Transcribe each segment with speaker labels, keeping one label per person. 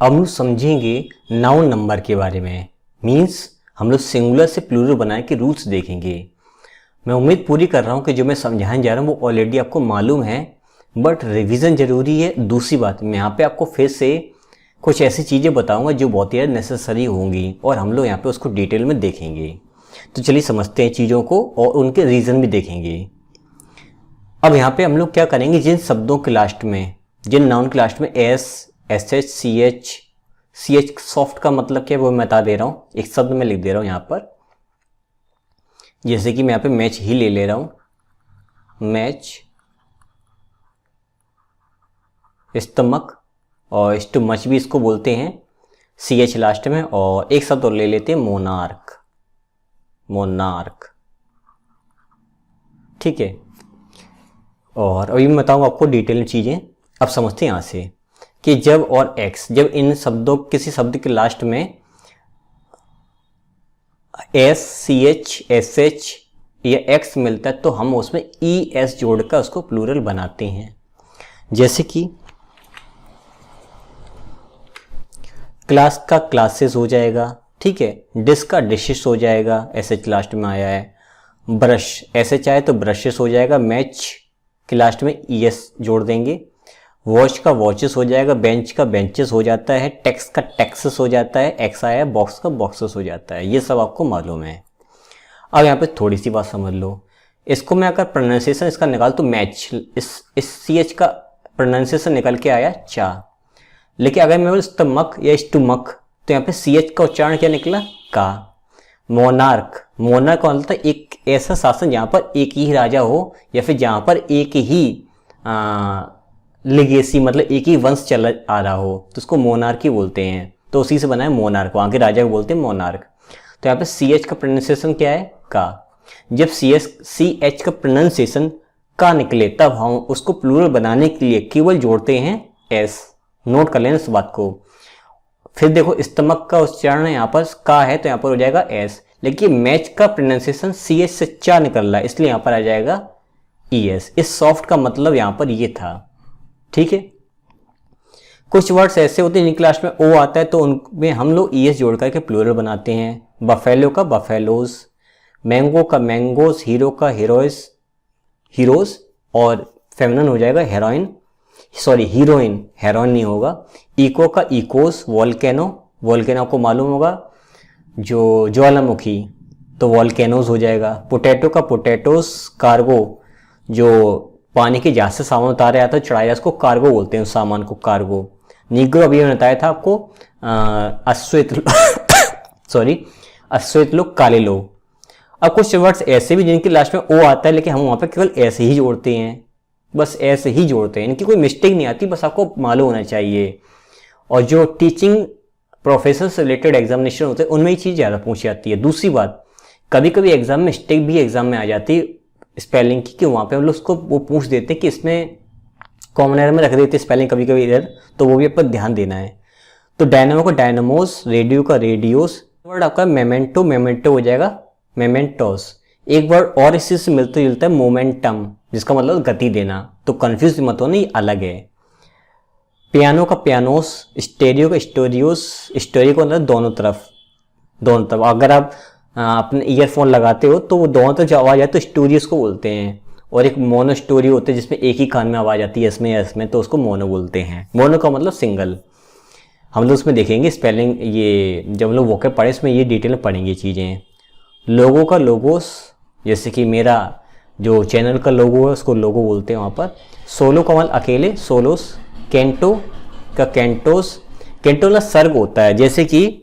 Speaker 1: अब हम समझेंगे नाउन नंबर के बारे में। मीन्स हम लोग सिंगुलर से प्लूरल बनाने के रूल्स देखेंगे। मैं उम्मीद पूरी कर रहा हूँ कि जो मैं समझाने जा रहा हूँ वो ऑलरेडी आपको मालूम है, बट रिवीजन जरूरी है। दूसरी बात, मैं यहाँ पे आपको फिर से कुछ ऐसी चीज़ें बताऊंगा जो बहुत ही नेसेसरी होंगी और हम लोग यहाँ पे उसको डिटेल में देखेंगे। तो चलिए समझते हैं चीज़ों को और उनके रीज़न भी देखेंगे। अब यहाँ पे हम लोग क्या करेंगे, जिन शब्दों के लास्ट में, जिन नाउन के लास्ट में S, S H, C H soft का मतलब क्या है वो मैं बता दे रहा हूँ। एक शब्द में लिख दे रहा हूँ यहाँ पर, जैसे कि मैं यहाँ पे मैच ही ले रहा हूँ, मैच, स्टमक और स्टमच भी इसको बोलते हैं, सी एच लास्ट में। और एक शब्द और ले लेते हैं, मोनार्क, मोनार्क, ठीक है। और अभी मैं बताऊंगा आपको डिटेल में चीज़ें। अब समझते हैं यहाँ से कि जब और एक्स, जब इन शब्दों, किसी शब्द के लास्ट में S, C H, S H या एक्स मिलता है तो हम उसमें ई एस जोड़कर उसको प्लूरल बनाते हैं। जैसे कि क्लास का क्लासेस हो जाएगा, ठीक है। डिश का डिशेस हो जाएगा, एस एच लास्ट में आया है। ब्रश, एस एच आए तो ब्रशेस हो जाएगा, मैच के लास्ट में ई एस जोड़ देंगे। वॉच का वॉचेस हो जाएगा, बेंच का बेंचेस हो जाता है, टैक्स का टैक्सेस हो जाता है, एक्स आया बॉक्स का बॉक्सेस हो जाता है। ये सब आपको मालूम है। अब यहाँ पे थोड़ी सी बात समझ लो, इसको मैं अगर प्रोनाउंसिएशन इसका निकाल तो मैच, इस सी एच का प्रोनाउंसिएशन निकल के आया चा। लेकिन अगर मैं बोल स्टमक या स्टुमक तो यहाँ पे सी एच का उच्चारण क्या निकला, का। मोनार्क, मोनार्क का मतलब एक ऐसा शासन जहाँ पर एक ही राजा हो या फिर जहाँ पर एक ही लिगेसी, मतलब एक ही वंश चला आ रहा हो, तो उसको मोनार्की बोलते हैं। तो उसी से बना है मोनार्क, वहाँ के राजा को बोलते हैं मोनार्क। तो यहाँ पे सी एच का प्रोनाउंसिएशन क्या है, का। जब सी एच का प्रोनाउंसिएशन का निकले तब हम उसको प्लूरल बनाने के लिए केवल जोड़ते हैं एस। नोट कर लेना इस बात को। फिर देखो स्टमक का उच्चारण यहाँ पर का है तो यहाँ पर हो जाएगा एस, लेकिन मैच का प्रोनाउंसिएशन सी एच से चा निकल रहा है इसलिए यहाँ पर आ जाएगा ई एस। इस सॉफ्ट का मतलब यहाँ पर ये था, ठीक है। कुछ वर्ड्स ऐसे होते हैं जिनकी लास्ट में ओ आता है तो उनमें हम लोग ई एस जोड़ करके प्लूरल बनाते हैं। बफेलो का बफेलोज, मैंगो का मैंगोज, हीरो का हीरोइस, हीरोज, और फेमिनिन हो जाएगा हेरोइन, सॉरी हीरोइन, हेरोइन नहीं होगा। इको का इकोस, वोल्केनो, वोल्केनो को मालूम होगा जो ज्वालामुखी, तो वोल्केनोज हो जाएगा। पोटैटो का पोटैटोस, कार्गो, जो पानी के जहाज से सामान उतारा जाता है चढ़ाया जाता है उसको कार्गो बोलते हैं, उस सामान को कार्गो। नीग्रो अभी मैंने बताया था आपको, अश्वेत सॉरी अश्वेत लोग, काले लोग। अब कुछ वर्ड्स ऐसे भी जिनके लास्ट में ओ आता है लेकिन हम वहाँ पे केवल ऐसे ही जोड़ते हैं, बस ऐसे ही जोड़ते हैं, इनकी कोई मिस्टेक नहीं आती, बस आपको मालूम होना चाहिए। और जो टीचिंग प्रोफेशन से रिलेटेड एग्जामिनेशन होते हैं उनमें ये चीज़ ज़्यादा पूछी जाती है। दूसरी बात, कभी कभी एग्जाम में मिस्टेक भी एग्जाम में आ जाती है स्पेलिंग की, कि वहाँ पे हम लोग उसको वो पूछ देते हैं कि इसमें कॉमन एरर में रख देते हैं स्पेलिंग कभी कभी एरर, तो वो भी आपको ध्यान देना है। तो डायनामो का डायनामोस, रेडियो का रेडियोस। वर्ड आपका मेमेंटो, मेमेंटो हो जाएगा मेमेंटोस। एक वर्ड और इसी से मिलता जुलता है, मोमेंटम, जिसका मतलब गति देना। तो कंफ्यूज मत होना, ये अलग है। पियानो का पियानोस, स्टेरियो का स्टोरियोस, स्टोरियो का मतलब दोनों तरफ, दोनों तरफ। अगर आप अपने ईयरफोन लगाते हो तो वो दोनों तरफ जो आवाज़ आए तो स्टोरियोस को बोलते हैं। और एक मोनो स्टोरी होते हैं जिसमें एक ही कान में आवाज़ आती है, इसमें या इसमें, तो उसको मोनो बोलते हैं। मोनो का मतलब सिंगल। हम लोग उसमें देखेंगे स्पेलिंग, ये जब हम लोग वोकैब पढ़े इसमें ये डिटेल में पढ़ेंगे चीज़ें। लोगों का लोगोस, जैसे कि मेरा जो चैनल का लोगो है उसको लोगो बोलते हैं वहाँ पर। सोलो का मतलब अकेले, सोलोस। कैंटो का कैंटोस, कैंटो ना सर्ग होता है, जैसे कि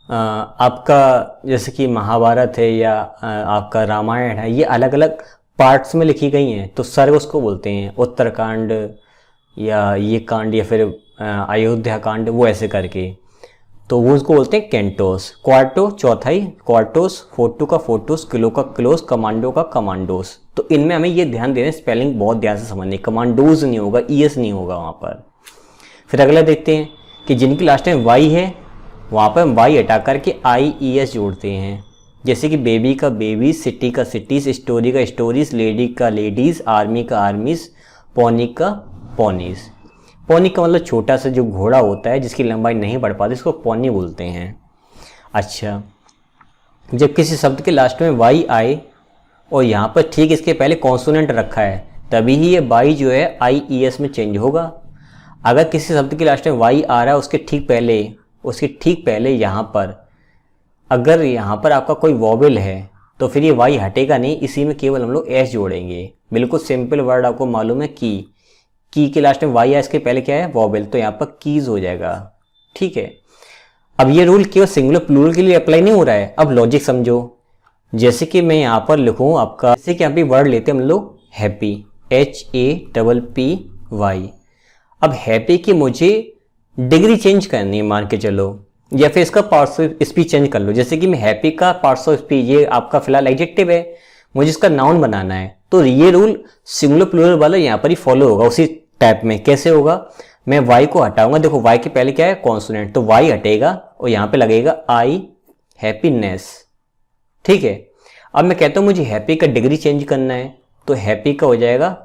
Speaker 1: आपका जैसे कि महाभारत है या आपका रामायण है, ये अलग अलग पार्ट्स में लिखी गई हैं तो सर्ग उसको बोलते हैं। उत्तरकांड या ये कांड या फिर अयोध्या कांड, वो ऐसे करके, तो वो उसको बोलते हैं कैंटोस। क्वार्टो चौथाई, क्वार्टोस। फोटो का फोटोस, किलो का किलोस, कमांडो का कमांडोस। तो इनमें हमें ये ध्यान देना, स्पेलिंग बहुत ध्यान से समझनी। कमांडोज नहीं होगा, ईएस नहीं होगा वहाँ पर। फिर अगला देखते हैं कि जिनकी लास्ट में वाई है वहाँ पर हम वाई हटा करके आई ई एस जोड़ते हैं। जैसे कि बेबी का बेबी, सिटी का सिटीज, स्टोरी का स्टोरीज, लेडी का लेडीज़, आर्मी का आर्मीज, पॉनी का पॉनीज। पोनी का मतलब छोटा सा जो घोड़ा होता है जिसकी लंबाई नहीं बढ़ पाती, इसको पोनी बोलते हैं। अच्छा, जब किसी शब्द के लास्ट में वाई आए और यहाँ पर ठीक इसके पहले कॉन्सोनेंट रखा है, तभी ही ये वाई जो है आई ई एस में चेंज होगा। अगर किसी शब्द के लास्ट में वाई आ रहा है उसके ठीक पहले यहाँ पर अगर यहाँ पर आपका कोई वॉवेल है तो फिर ये वाई हटेगा नहीं, इसी में केवल हम लोग एस जोड़ेंगे। बिल्कुल सिंपल वर्ड, आपको मालूम है की के लास्ट में वाई है, इसके पहले क्या है वॉवेल, तो यहाँ पर कीज हो जाएगा। ठीक है, अब ये रूल केवल सिंगुलर प्लूरल के लिए अप्लाई नहीं हो रहा है। अब लॉजिक समझो, जैसे कि मैं यहाँ पर लिखूँ आपका, जैसे कि यहाँ पे वर्ड लेते हैं हम लोग हैप्पी, HAPPY। अब हैप्पी की मुझे डिग्री चेंज करनी है मान के चलो, या फिर इसका पार्ट्स ऑफ स्पीच चेंज कर लो। जैसे कि मैं हैप्पी का पार्ट्स ऑफ स्पीच, ये आपका फिलहाल एडजेक्टिव है, मुझे इसका नाउन बनाना है, तो ये रूल सिंगुलर प्लूरल वाला यहाँ पर ही फॉलो होगा उसी टाइप में। कैसे होगा, मैं वाई को हटाऊंगा, देखो वाई के पहले क्या है कॉन्सोनेंट, तो वाई हटेगा और यहाँ पे लगेगा आई हैप्पीनेस। ठीक है, अब मैं कहता हूँ मुझे हैप्पी का डिग्री चेंज करना है, तो हैप्पी का हो जाएगा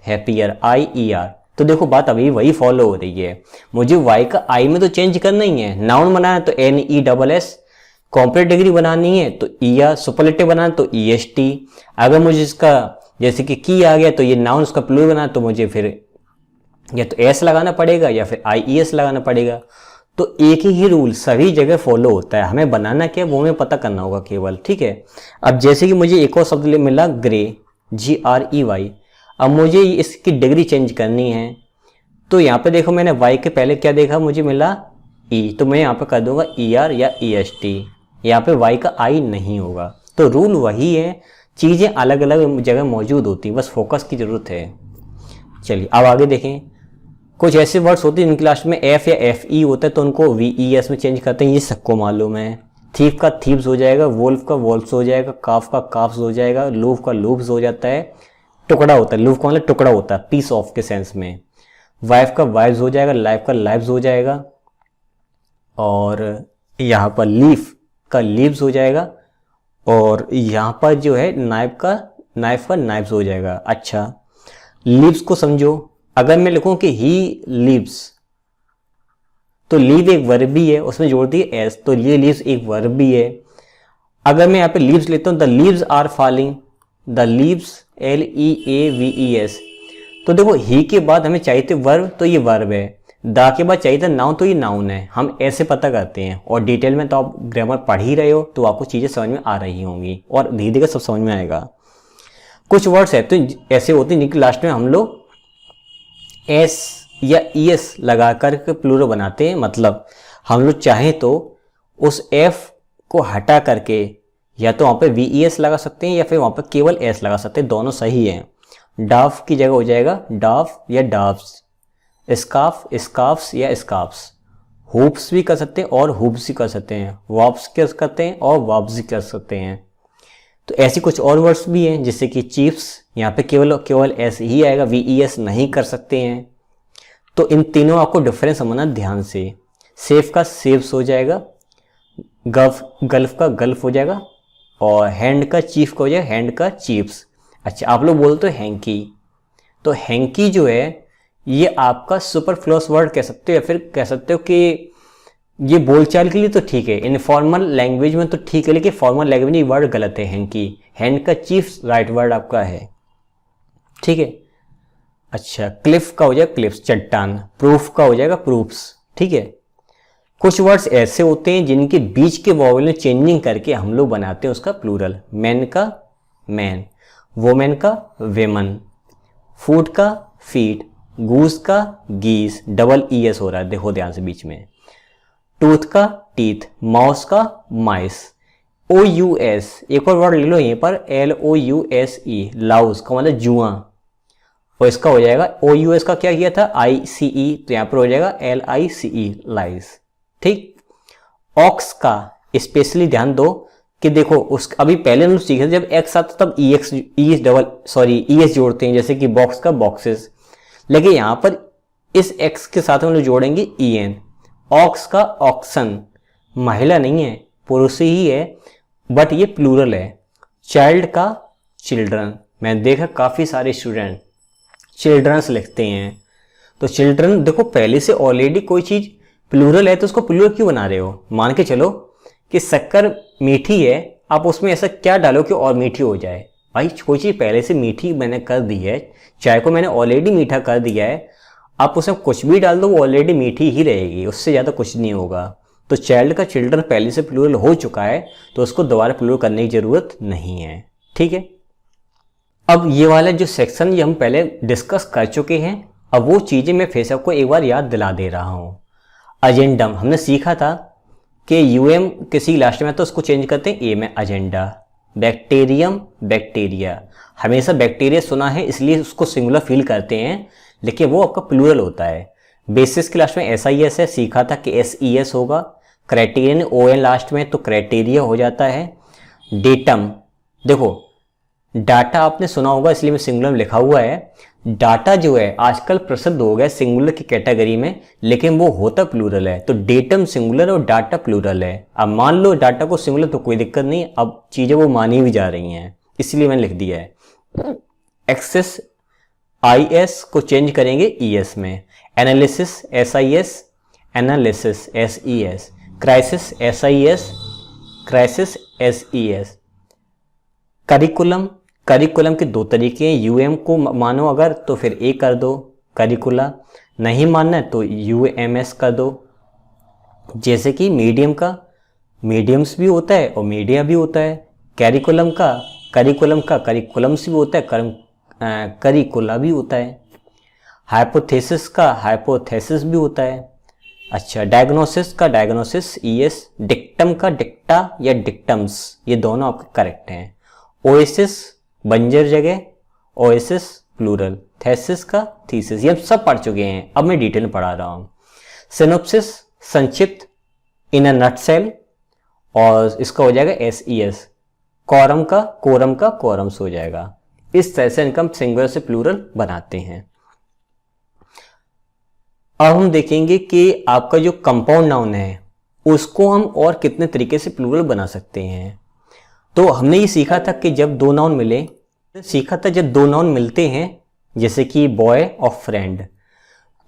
Speaker 1: हैप्पियर, IER। तो देखो बात अभी वही फॉलो हो रही है, मुझे वाई का आई में तो चेंज करना ही है, नाउन बनाना है तो NESS, कॉम्प्लेट डिग्री बनानी है तो ER, सुपरलेटिव बनाना है तो EST। अगर मुझे इसका जैसे कि की आ गया तो ये नाउन उसका प्लूरल बनाना तो मुझे फिर या तो S लगाना पड़ेगा या फिर IES लगाना पड़ेगा। तो एक ही रूल सभी जगह फॉलो होता है, हमें बनाना क्या वो हमें पता करना होगा केवल। ठीक है, अब जैसे कि मुझे एक और शब्द मिला ग्रे, GREY, अब मुझे इसकी डिग्री चेंज करनी है, तो यहाँ पे देखो मैंने वाई के पहले क्या देखा, मुझे मिला ई, तो मैं यहाँ पे कर दूंगा ER या EST, यहाँ पे वाई का आई नहीं होगा। तो रूल वही है, चीज़ें अलग अलग जगह मौजूद होती हैं, बस फोकस की ज़रूरत है। चलिए अब आगे देखें, कुछ ऐसे वर्ड्स होते हैं जिनकी लास्ट में F या FE होता है तो उनको VES में चेंज करते हैं, ये सबको मालूम है। थीफ का थीव्स हो जाएगा, वोल्फ का वोल्फ्स हो जाएगा, काफ का काफ्स हो जाएगा, लूफ का लूफ्स हो जाता है, टुकड़ा होता है, लूफ का मतलब टुकड़ा होता है पीस ऑफ के सेंस में, वाइफ का वाइव्स हो जाएगा, लाइफ का लाइव्स हो जाएगा, और यहाँ पर लीफ का लीव्स हो जाएगा, और यहाँ पर जो है नाइफ का नाइफ्स हो जाएगा। अच्छा, लीव्स को समझो, अगर मैं लिखूं कि ही लीव्स, तो लीव एक वर्ब भी है, उसमें जोड़ दिए एस, तो ये लीव्स एक वर्ब भी है। अगर मैं यहाँ पे लीव्स लेता हूं, the leaves are falling, the leaves LEAVES, तो देखो ही के बाद हमें चाहिए थे वर्ब, तो ये वर्ब है, दा के बाद चाहिए था नाउन, तो ये नाउन है। हम ऐसे पता करते हैं, और डिटेल में तो आप ग्रामर पढ़ ही रहे हो तो आपको चीज़ें समझ में आ रही होंगी और धीरे धीरे सब समझ में आएगा। कुछ वर्ड्स है तो ऐसे होते हैं जिनके लास्ट में हम लोग S या ES लगा कर के प्लूरल बनाते हैं, मतलब हम लोग चाहें तो उस F को हटा करके या तो वहाँ पे VES लगा सकते हैं या फिर वहाँ पे केवल S लगा सकते हैं, दोनों सही हैं। डाफ की जगह हो जाएगा डाफ या डाफ्स, स्काफ स्काफ्स या स्काफ्स, हुप्स भी कर सकते हैं और हुप्स भी कर सकते हैं, वाप्स कर सकते हैं और वाप्स भी कर सकते हैं। तो ऐसी कुछ और वर्ड्स भी हैं जैसे कि चीफ्स, यहाँ पे केवल S ही आएगा, VES नहीं कर सकते हैं। तो इन तीनों आपको डिफरेंस समझना ध्यान से। सेफ का सेव्स हो जाएगा, गल्फ का गल्फ हो जाएगा, और हैंड का चीफ का हो जाएगा हैंड का चीफ्स। अच्छा, आप लोग बोलते हो हैंकी, तो हैंकी जो है ये आपका सुपरफ्लुअस वर्ड कह सकते हो, या फिर कह सकते हो कि ये बोलचाल के लिए तो ठीक है, इनफॉर्मल लैंग्वेज में तो ठीक है, लेकिन फॉर्मल लैंग्वेज में ये वर्ड गलत है हैंकी। हैंड का चीफ राइट वर्ड आपका है। ठीक है, अच्छा, क्लिफ का हो जाएगा क्लिफ्स, चट्टान। प्रूफ का हो जाएगा प्रूफ्स। ठीक है, कुछ वर्ड्स ऐसे होते हैं जिनके बीच के वॉवेल में चेंजिंग करके हम लोग बनाते हैं उसका प्लूरल। मैन का मैन, वोमेन का वेमन, फूड का फीट, गूस का गीस, डबल ES हो रहा है, देखो ध्यान से बीच में। टूथ का टीथ, माउस का माइस। OUS, एक और वर्ड ले लो यहीं पर, LOUSE, लाउस का मतलब जुआ, और इसका हो जाएगा OUS का क्या किया था ICE, तो यहां पर हो जाएगा LICE, लाइस। ठीक, ऑक्स का स्पेशली ध्यान दो कि देखो उस अभी पहले हम सीखे थे जब एक्स आता तब ES जोड़ते हैं, जैसे कि बॉक्स का बॉक्सेस, लेकिन यहां पर इस एक्स के साथ हम लोग जोड़ेंगे EN। ऑक्स का ऑक्सन, महिला नहीं है पुरुष ही है, बट ये प्लूरल है। चाइल्ड का चिल्ड्रन, मैंने देखा काफी सारे स्टूडेंट चिल्ड्रंस लिखते हैं, तो चिल्ड्रन, देखो पहले से ऑलरेडी कोई चीज प्लूरल है तो उसको प्लूरल क्यों बना रहे हो? मान के चलो कि शक्कर मीठी है, आप उसमें ऐसा क्या डालो कि और मीठी हो जाए? भाई कोई चीज पहले से मीठी मैंने कर दी है, चाय को मैंने ऑलरेडी मीठा कर दिया है, आप उसमें कुछ भी डाल दो वो ऑलरेडी मीठी ही रहेगी, उससे ज़्यादा कुछ नहीं होगा। तो चाइल्ड का चिल्ड्रन पहले से प्लूरल हो चुका है तो उसको दोबारा प्लूरल करने की जरूरत नहीं है। ठीक है, अब ये वाला जो सेक्शन ये हम पहले डिस्कस कर चुके हैं, अब वो चीज़ें मैं फिर से आपको एक बार याद दिला दे रहा हूँ। एजेंडम हमने सीखा था कि यूएम किसी लास्ट में तो उसको चेंज करते हैं ए में, एजेंडा। बैक्टीरियम, बैक्टीरिया, हमेशा बैक्टीरिया सुना है इसलिए उसको सिंगुलर फील करते हैं, लेकिन वो आपका प्लूरल होता है। बेसिस के लास्ट में SIS है, सीखा था कि SES होगा। क्राइटेरियन ON लास्ट में तो क्राइटेरिया हो जाता है। डेटम, देखो डाटा आपने सुना होगा इसलिए मैं सिंगुलर में लिखा हुआ है। डाटा जो है आजकल प्रसिद्ध हो गया सिंगुलर की कैटेगरी में, लेकिन वो होता प्लूरल है। तो डेटम सिंगुलर और डाटा प्लूरल है। अब मान लो डाटा को सिंगुलर तो कोई दिक्कत नहीं, अब चीजें वो मानी भी जा रही हैं इसलिए मैंने लिख दिया है। एक्सेस IS को चेंज करेंगे ES में। Analysis SIS, analysis SES, crisis SIS, crisis SES। Curriculum, curriculum के दो तरीके हैं, UM को मानो अगर तो फिर A कर दो, करिकुला नहीं मानना है तो UMS कर दो। जैसे कि मीडियम का मीडियम्स भी होता है और मीडिया भी होता है, कैरिकुलम का करिकुलम्स भी होता है, करिकुला भी होता है। हाइपोथेसिस का हाइपोथेसिस भी होता है। अच्छा, डायग्नोसिस का डायग्नोसिस ES, डिक्टम का डिक्टा या डिक्टम्स, ये दोनों आपके करेक्ट हैं। ओएसिस बंजर जगह, ओएसिस प्लूरल, थेसिस का थीसिस, ये हम सब पढ़ चुके हैं, अब मैं डिटेल में पढ़ा रहा हूँ। सिनोप्सिस संक्षिप्त, इन अ नटसेल, और इसका हो जाएगा SES। कोरम का कोरम्स हो जाएगा। इस तरह से इनका हम सिंगुलर से प्लूरल बनाते हैं। अब हम देखेंगे कि आपका जो कंपाउंड नाउन है उसको हम और कितने तरीके से प्लूरल बना सकते हैं। तो हमने ये सीखा था कि जब दो नाउन मिलते हैं, जैसे कि बॉय और फ्रेंड,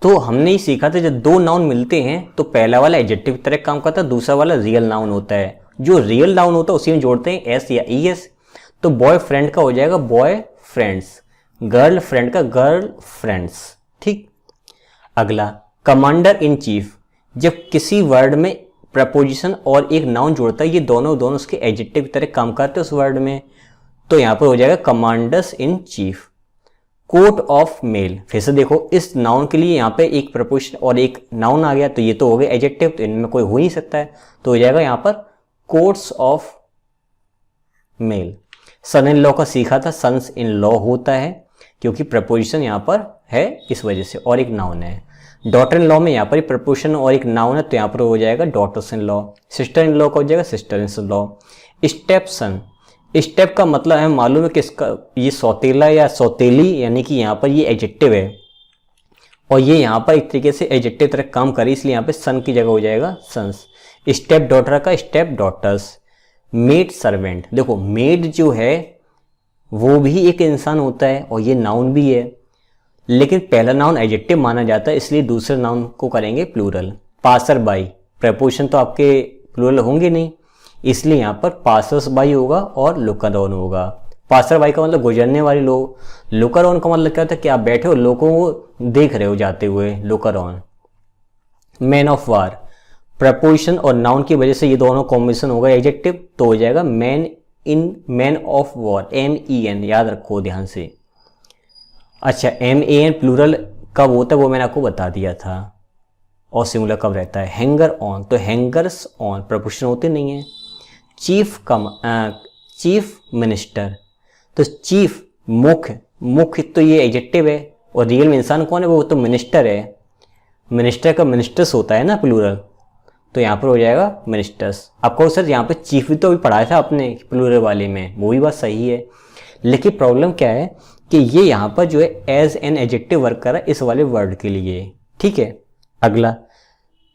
Speaker 1: तो हमने ये सीखा था जब दो नाउन मिलते हैं तो पहला वाला एडजेक्टिव की तरह काम करता है, दूसरा वाला रियल नाउन होता है। जो रियल नाउन होता है उसी में जोड़ते हैं S या ES। तो बॉय फ्रेंड का हो जाएगा बॉय फ्रेंड्स, गर्ल फ्रेंड का गर्ल फ्रेंड्स। ठीक, अगला कमांडर इन चीफ, जब किसी वर्ड में प्रपोजिशन और एक नाउन जोड़ता है, ये दोनों उसके एडजेक्टिव की तरह काम करते हैं उस वर्ड में, तो यहां पर हो जाएगा commanders in chief. Coat of mail, फिर से देखो इस नाउन के लिए यहाँ पे एक प्रपोजिशन और एक नाउन आ गया, तो ये तो हो गया एडजेक्टिव, तो इनमें कोई हो ही सकता है, तो हो जाएगा यहाँ पर coats of mail. Son in law का सीखा था, सन्स इन लॉ होता है क्योंकि प्रपोजिशन यहाँ पर है इस वजह से, और एक नाउन है। डॉटर इन लॉ में यहाँ पर प्रपोजिशन और एक नाउन है, तो यहाँ पर हो जाएगा daughters in law. Sister in law का हो जाएगा sister in law. Stepson, step का मतलब है मालूम है कि इसका ये सौतेला या सौतेली, यानी कि यहाँ पर ये एडजेक्टिव है और ये यहाँ पर एक तरीके से एडजेक्टिव तरह काम करे, इसलिए यहाँ पे सन की जगह हो जाएगा सन्स। स्टेप डॉटर का स्टेप डॉटर्स। मेड सर्वेंट, देखो मेड जो है वो भी एक इंसान होता है और ये नाउन भी है, लेकिन पहला नाउन एडजेक्टिव माना जाता है इसलिए दूसरे नाउन को करेंगे प्लूरल। पासर बाई, प्रपोजिशन तो आपके प्लूरल होंगे नहीं, इसलिए यहाँ पर पासर्स बाई होगा और लुकर ऑन होगा। पासर बाई का मतलब गुजरने वाले लोग, लुकर ऑन का मतलब क्या होता है कि आप बैठे हो लोगों को देख रहे हो जाते हुए, looker on. Man of war, preposition और नाउन की वजह से ये दोनों कॉम्बिनेशन होगा एडजेक्टिव, तो हो जाएगा मैन ऑफ वॉर, MEN, याद रखो ध्यान से। अच्छा, MAN प्लूरल कब होता है वो मैंने आपको बता दिया था, और सिंगुलर कब रहता है। हैंगर ऑन, तो हैंगर्स ऑन प्रपोजिशन होते नहीं है। चीफ मिनिस्टर, तो चीफ मुख्य तो ये एडजेक्टिव है और रियल में इंसान कौन है, वो तो मिनिस्टर है। मिनिस्टर का मिनिस्टर्स होता है ना प्लूरल, तो यहाँ पर हो जाएगा मिनिस्टर्स। आपको सर यहाँ पे चीफ भी तो अभी पढ़ाया था आपने प्लूरल वाले में, वो भी बात सही है, लेकिन प्रॉब्लम क्या है कि ये यहाँ पर जो है एज एन एडजेक्टिव वर्क कर रहा है इस वाले वर्ड के लिए। ठीक है, अगला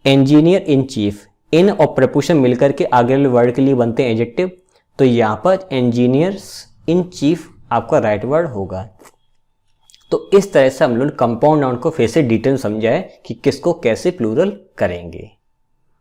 Speaker 1: इंजीनियर इन चीफ, इन और प्रपोजिशन मिलकर के आगे वाले वर्ड के लिए बनते हैं एडजेक्टिव, तो यहाँ पर इंजीनियर्स इन चीफ आपका राइट वर्ड होगा। तो इस तरह से हम लोग कंपाउंड नाउन को फिर से डिटेल समझा है कि किसको कैसे प्लूरल करेंगे।